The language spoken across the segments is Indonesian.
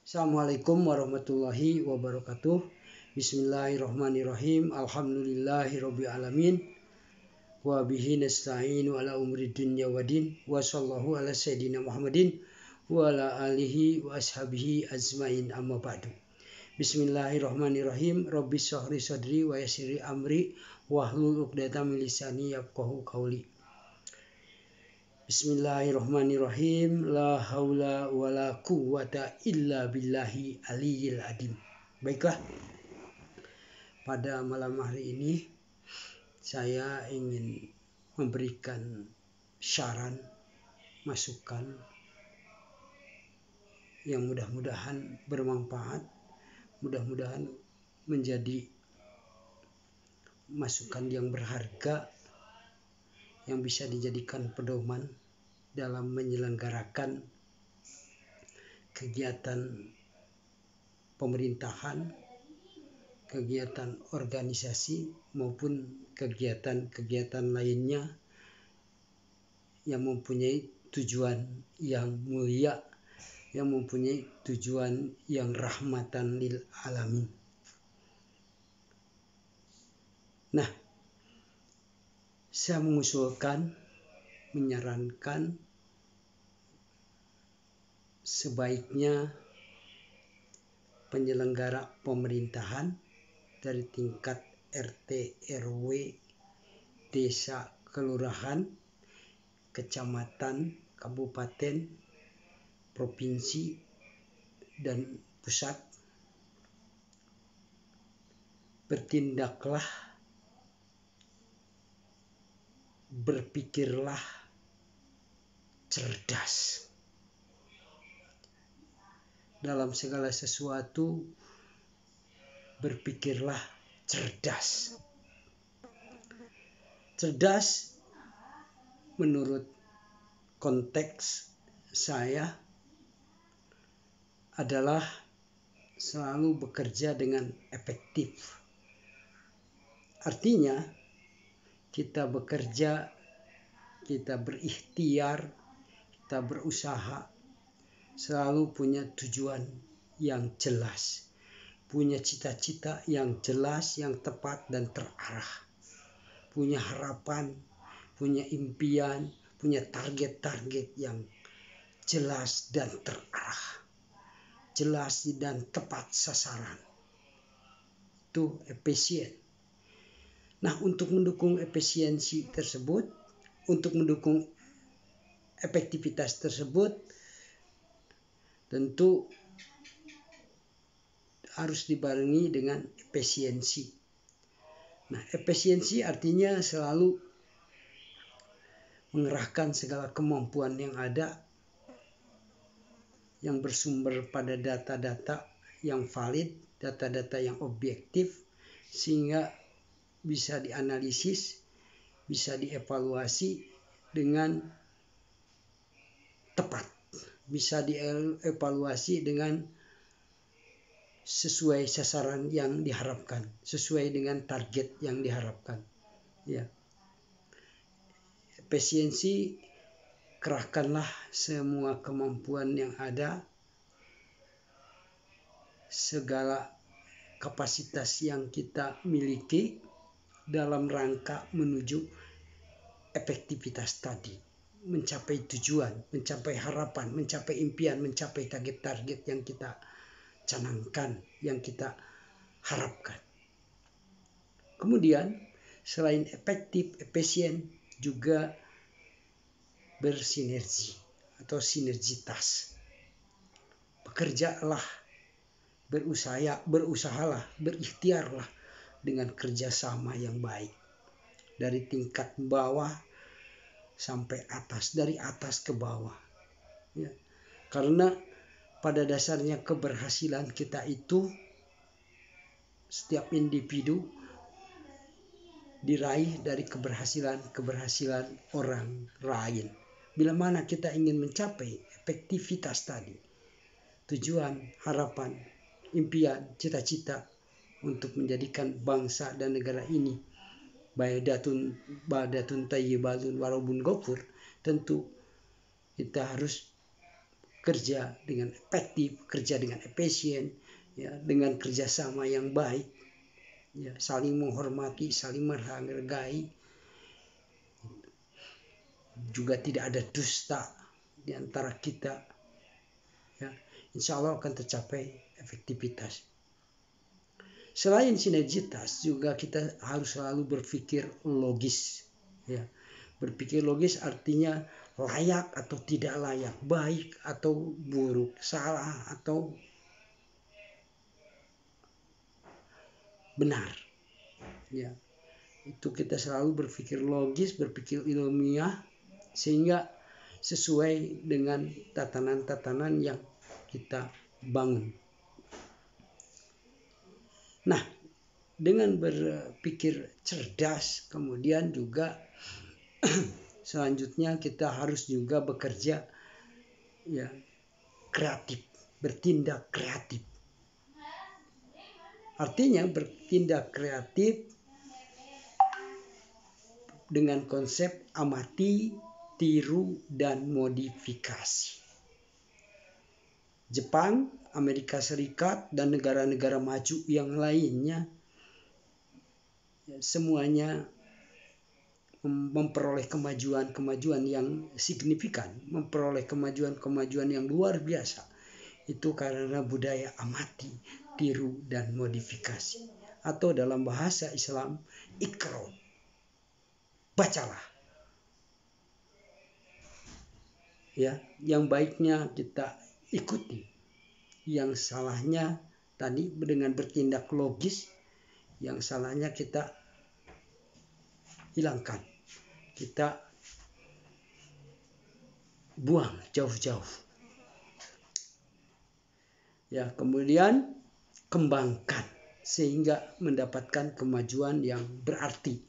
Assalamualaikum warahmatullahi wabarakatuh. Bismillahirrahmanirrahim. Alhamdulillahirabbil alamin. Wa bihi nasta'inu ala umri dunya waddin. Wa sallallahu ala sayyidina Muhammadin wa ala alihi wa ashabihi ajmain, amma ba'du. Bismillahirrahmanirrahim. Rabbi shrah li sadri wa yassir li amri wahlul 'uqdatam min lisani yafqahu qawli. Bismillahirrahmanirrahim. La haula wala quwwata illa billahi aliyil adim. Baiklah, pada malam hari ini saya ingin memberikan saran, masukan yang mudah-mudahan bermanfaat, mudah-mudahan menjadi masukan yang berharga yang bisa dijadikan pedoman dalam menyelenggarakan kegiatan pemerintahan, kegiatan organisasi maupun kegiatan-kegiatan lainnya yang mempunyai tujuan yang mulia, yang mempunyai tujuan yang rahmatan lil alamin. Nah, saya mengusulkan, menyarankan sebaiknya penyelenggara pemerintahan dari tingkat RT, RW, desa, kelurahan, kecamatan, kabupaten, provinsi, dan pusat bertindaklah, berpikirlah cerdas dalam segala sesuatu. Berpikirlah cerdas. Cerdas menurut konteks saya adalah selalu bekerja dengan efektif. Artinya kita bekerja, kita berikhtiar, kita berusaha selalu punya tujuan yang jelas, punya cita-cita yang jelas, yang tepat dan terarah, punya harapan, punya impian, punya target-target yang jelas dan terarah, jelas dan tepat sasaran. Itu efisien. Nah, untuk mendukung efisiensi tersebut, untuk mendukung efektivitas tersebut, tentu harus dibarengi dengan efisiensi. Nah, efisiensi artinya selalu mengerahkan segala kemampuan yang ada, yang bersumber pada data-data yang valid, data-data yang objektif, sehingga bisa dianalisis, bisa dievaluasi dengan tepat, bisa dievaluasi dengan sesuai sasaran yang diharapkan, sesuai dengan target yang diharapkan. Ya. Efisiensi, kerahkanlah semua kemampuan yang ada, segala kapasitas yang kita miliki dalam rangka menuju efektivitas tadi, mencapai tujuan, mencapai harapan, mencapai impian, mencapai target-target yang kita canangkan, yang kita harapkan. Kemudian selain efektif, efisien, juga bersinergi atau sinergitas. Bekerjalah, berusahalah, berikhtiarlah dengan kerjasama yang baik. Dari tingkat bawah sampai atas, dari atas ke bawah. Ya. Karena pada dasarnya keberhasilan kita itu, setiap individu diraih dari keberhasilan orang lain. Bila mana kita ingin mencapai efektivitas tadi, tujuan, harapan, impian, cita-cita untuk menjadikan bangsa dan negara ini badatun tayyibatun warabun ghafur, tentu kita harus kerja dengan efektif, kerja dengan efisien, ya, dengan kerjasama yang baik, ya, saling menghormati, saling menghargai, juga tidak ada dusta di antara kita, ya, insya Allah akan tercapai efektivitas. Selain sinergitas, juga kita harus selalu berpikir logis, ya. Berpikir logis artinya layak atau tidak layak, baik atau buruk, salah atau benar, ya. Itu kita selalu berpikir logis, berpikir ilmiah, sehingga sesuai dengan tatanan-tatanan yang kita bangun. Nah, dengan berpikir cerdas, kemudian juga selanjutnya kita harus juga bekerja, ya, kreatif, bertindak kreatif. Artinya bertindak kreatif dengan konsep amati, tiru, dan modifikasi. Jepang, Amerika Serikat, dan negara-negara maju yang lainnya, semuanya memperoleh kemajuan yang signifikan, memperoleh kemajuan yang luar biasa. Itu karena budaya amati, tiru, dan modifikasi. Atau dalam bahasa Islam, ikro, bacalah. Ya, yang baiknya kita ikuti, yang salahnya tadi dengan bertindak logis, yang salahnya kita hilangkan, kita buang jauh-jauh. Ya, kemudian kembangkan sehingga mendapatkan kemajuan yang berarti,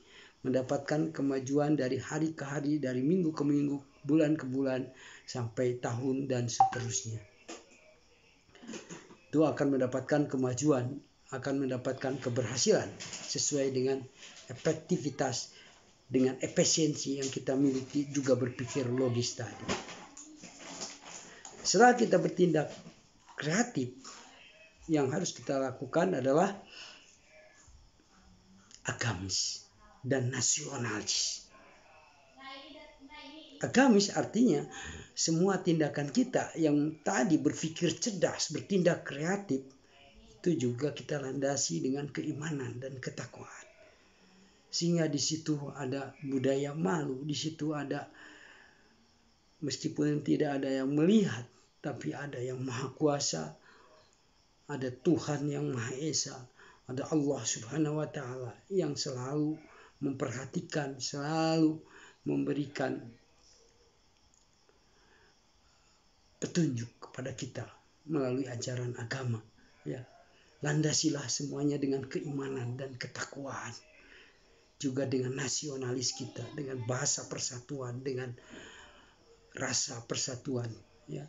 mendapatkan kemajuan dari hari ke hari, dari minggu ke minggu, bulan ke bulan, sampai tahun dan seterusnya. Itu akan mendapatkan kemajuan, akan mendapatkan keberhasilan sesuai dengan efektivitas, dengan efisiensi yang kita miliki, juga berpikir logis tadi. Setelah kita bertindak kreatif, yang harus kita lakukan adalah agamis dan nasionalis. Agamis artinya semua tindakan kita yang tadi berpikir cerdas, bertindak kreatif, itu juga kita landasi dengan keimanan dan ketakwaan. Sehingga di situ ada budaya malu, di situ ada, meskipun tidak ada yang melihat, tapi ada yang maha kuasa, ada Tuhan yang maha esa, ada Allah Subhanahu wa Ta'ala yang selalu memperhatikan, selalu memberikan petunjuk kepada kita melalui ajaran agama, ya. Landasilah semuanya dengan keimanan dan ketakwaan, juga dengan nasionalis kita, dengan bahasa persatuan, dengan rasa persatuan, ya,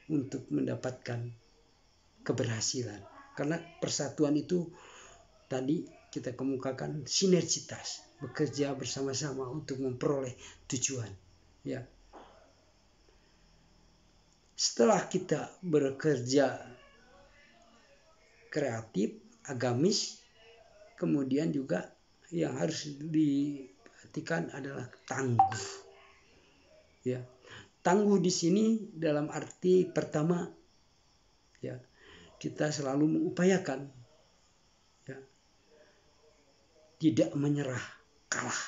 untuk mendapatkan keberhasilan. Karena persatuan itu tadi kita kemukakan sinergitas, bekerja bersama-sama untuk memperoleh tujuan, ya. Setelah kita bekerja kreatif, agamis, kemudian juga yang harus diperhatikan adalah tangguh. Ya, tangguh di sini dalam arti pertama, ya, kita selalu mengupayakan, ya, tidak menyerah, kalah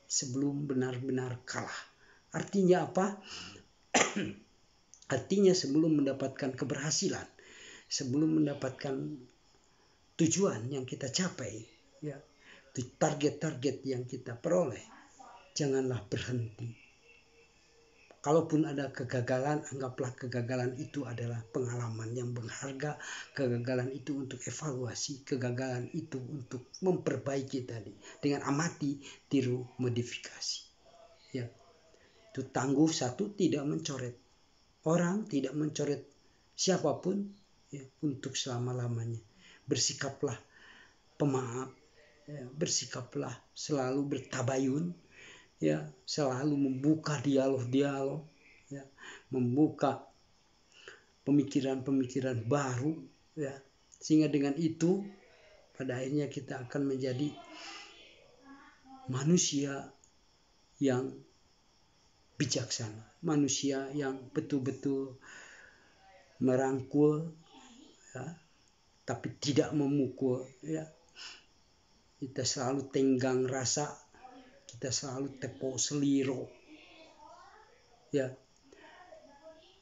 sebelum benar-benar kalah. Artinya apa? Artinya sebelum mendapatkan keberhasilan, sebelum mendapatkan tujuan yang kita capai, ya, target-target yang kita peroleh, janganlah berhenti. Kalaupun ada kegagalan, anggaplah kegagalan itu adalah pengalaman yang berharga, kegagalan itu untuk evaluasi, kegagalan itu untuk memperbaiki tadi, dengan amati, tiru, modifikasi. Ya, itu tangguh. Satu, tidak mencoret orang, tidak mencoret siapapun, ya, untuk selama-lamanya. Bersikaplah pemaaf, ya, bersikaplah selalu bertabayun, ya, selalu membuka dialog, ya, membuka pemikiran-pemikiran baru, ya, sehingga dengan itu pada akhirnya kita akan menjadi manusia yang bijaksana, manusia yang betul-betul merangkul, ya, tapi tidak memukul, ya. Kita selalu tenggang rasa, kita selalu tepok seliro, ya.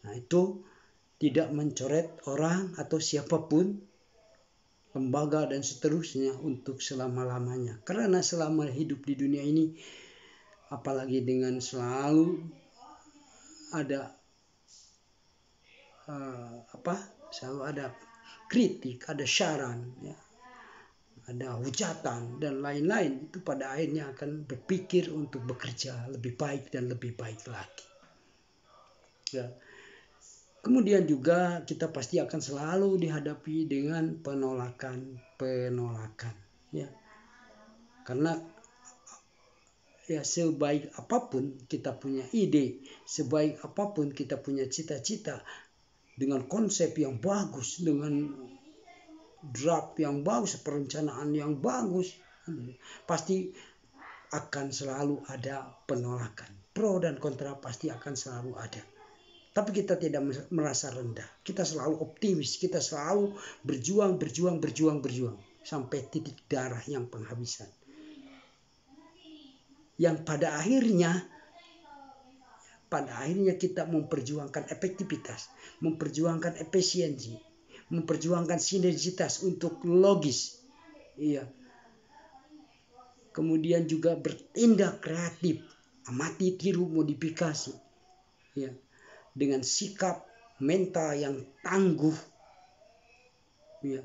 Nah, itu tidak mencoret orang atau siapapun, lembaga dan seterusnya untuk selama-lamanya. Karena selama hidup di dunia ini, apalagi dengan selalu ada selalu ada kritik, ada saran, ya, ada hujatan dan lain-lain, itu pada akhirnya akan berpikir untuk bekerja lebih baik dan lebih baik lagi. Ya. Kemudian juga kita pasti akan selalu dihadapi dengan penolakan, ya. Karena ya sebaik apapun kita punya ide, sebaik apapun kita punya cita-cita, dengan konsep yang bagus, dengan draft yang bagus, perencanaan yang bagus, pasti akan selalu ada penolakan. Pro dan kontra pasti akan selalu ada. Tapi kita tidak merasa rendah. Kita selalu optimis. Kita selalu berjuang sampai titik darah yang penghabisan. Yang pada akhirnya kita memperjuangkan efektivitas, memperjuangkan efisiensi, memperjuangkan sinergitas untuk logis, iya. Kemudian juga bertindak kreatif, amati, tiru, modifikasi, ya, dengan sikap mental yang tangguh, ya,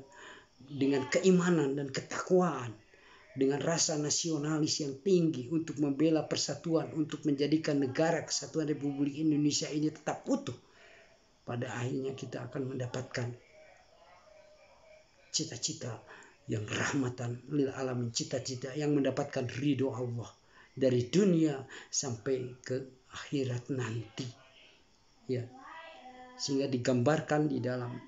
dengan keimanan dan ketakwaan, dengan rasa nasionalis yang tinggi untuk membela persatuan, untuk menjadikan negara kesatuan Republik Indonesia ini tetap utuh. Pada akhirnya kita akan mendapatkan cita-cita yang rahmatan lil alamin, cita-cita yang mendapatkan ridho Allah dari dunia sampai ke akhirat nanti, ya. Sehingga digambarkan di dalam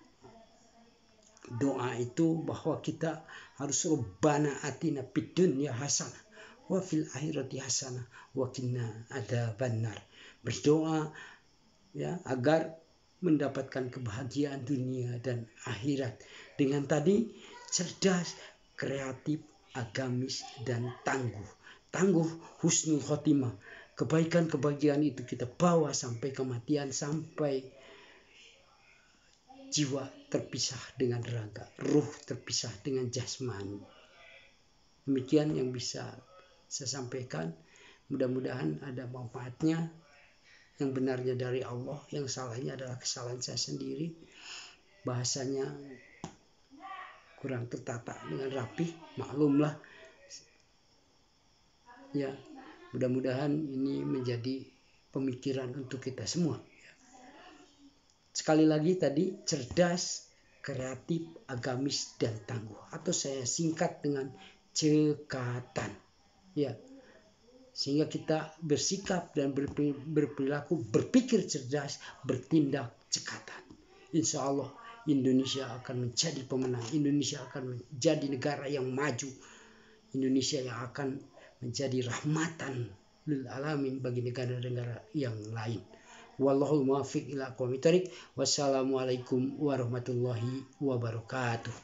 doa itu bahwa kita harus Rabbana atina fid dunya hasanah wa fil akhirati hasanah wa qina adzabannar. Berdoa, ya, agar mendapatkan kebahagiaan dunia dan akhirat dengan tadi cerdas, kreatif, agamis, dan tangguh. Tangguh, husnul khotimah. Kebaikan-kebahagiaan itu kita bawa sampai kematian, sampai jiwa terpisah dengan raga, ruh terpisah dengan jasmani. Demikian yang bisa saya sampaikan. Mudah-mudahan ada manfaatnya. Yang benarnya dari Allah, yang salahnya adalah kesalahan saya sendiri. Bahasanya kurang tertata dengan rapi, maklumlah. Ya, mudah-mudahan ini menjadi pemikiran untuk kita semua. Sekali lagi tadi, cerdas, kreatif, agamis, dan tangguh. Atau saya singkat dengan cekatan. Ya. Sehingga kita bersikap dan berperilaku, berpikir cerdas, bertindak cekatan. Insya Allah Indonesia akan menjadi pemenang. Indonesia akan menjadi negara yang maju. Indonesia yang akan menjadi rahmatan lil alamin bagi negara-negara yang lain. Wallahu muwaffiq ila aqwamit thoriq. Wassalamualaikum warahmatullahi wabarakatuh.